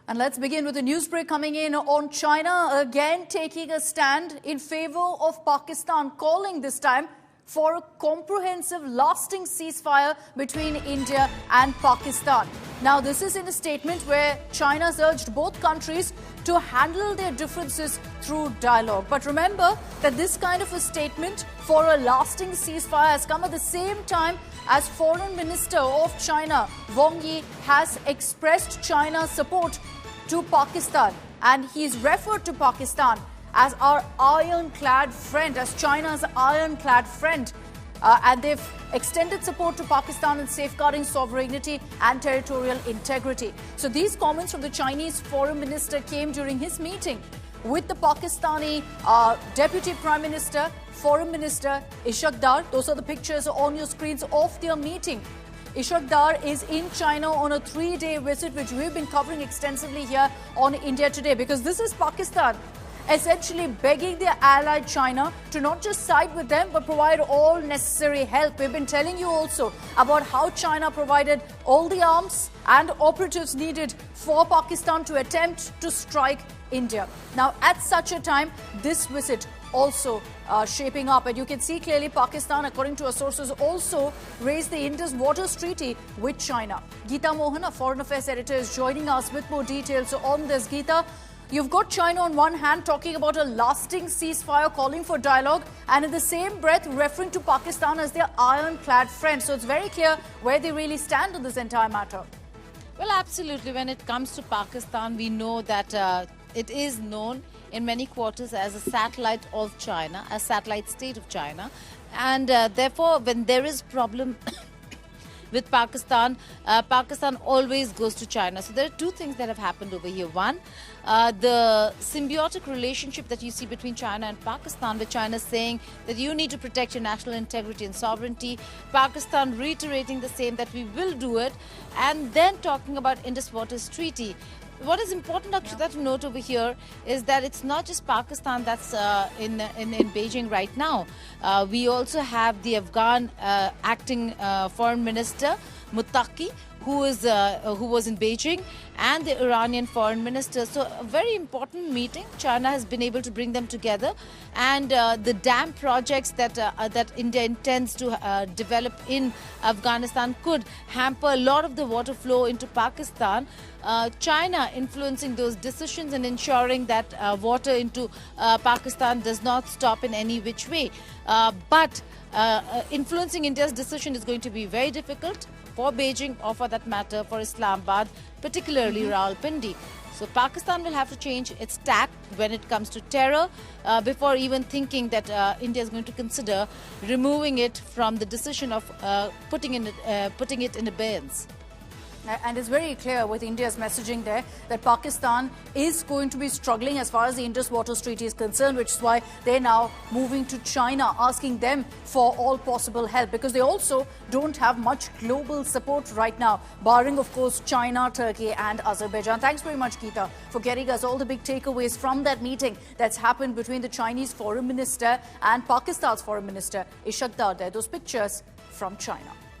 And let's begin with a news break coming in on China again taking a stand in favor of Pakistan, calling this time for a comprehensive, lasting ceasefire between India and Pakistan. Now, this is in a statement where China's urged both countries to handle their differences through dialogue. But remember that this kind of a statement for a lasting ceasefire has come at the same time as Foreign Minister of China, Wang Yi, has expressed China's support to Pakistan, and he's referred to Pakistan as our ironclad friend, as China's ironclad friend. And they've extended support to Pakistan in safeguarding sovereignty and territorial integrity. So these comments from the Chinese foreign minister came during his meeting with the Pakistani Deputy Prime Minister, Foreign Minister Ishaq Dar. Those are the pictures on your screens of their meeting. Ishaq Dar is in China on a 3-day visit, which we've been covering extensively here on India Today, because this is Pakistan essentially begging their ally China to not just side with them but provide all necessary help. We've been telling you also about how China provided all the arms and operatives needed for Pakistan to attempt to strike India. Now, at such a time, this visit also shaping up, and you can see clearly Pakistan, according to our sources, also raised the Indus Waters Treaty with China. Geeta Mohan, our Foreign Affairs editor, is joining us with more details on this. Geeta, you've got China on one hand talking about a lasting ceasefire, calling for dialogue, and in the same breath referring to Pakistan as their ironclad friend. So it's very clear where they really stand on this entire matter. Well, absolutely. When it comes to Pakistan, we know that it is known in many quarters as a satellite of China, a satellite state of China. And therefore, when there is problem with Pakistan, Pakistan always goes to China. So there are two things that have happened over here. One, the symbiotic relationship that you see between China and Pakistan, with China saying that you need to protect your national integrity and sovereignty, Pakistan reiterating the same, that we will do it, and then talking about Indus Waters Treaty. What is important, Akshita, to note over here is that it's not just Pakistan that's in Beijing right now. We also have the Afghan acting foreign minister, Muttaqi, who was in Beijing, and the Iranian foreign minister. So a very important meeting. China has been able to bring them together, and the dam projects that India intends to develop in Afghanistan could hamper a lot of the water flow into Pakistan. China influencing those decisions and ensuring that water into Pakistan does not stop in any which way. But influencing India's decision is going to be very difficult for Beijing, or for that matter for Islamabad, particularly Rawalpindi. So Pakistan will have to change its tack when it comes to terror before even thinking that India is going to consider removing it from the decision of putting it in abeyance. And it's very clear with India's messaging there that Pakistan is going to be struggling as far as the Indus Waters Treaty is concerned, which is why they're now moving to China, asking them for all possible help, because they also don't have much global support right now, barring, of course, China, Turkey and Azerbaijan. Thanks very much, Geeta, for getting us all the big takeaways from that meeting that's happened between the Chinese foreign minister and Pakistan's foreign minister, Ishaq Dar. Those pictures from China.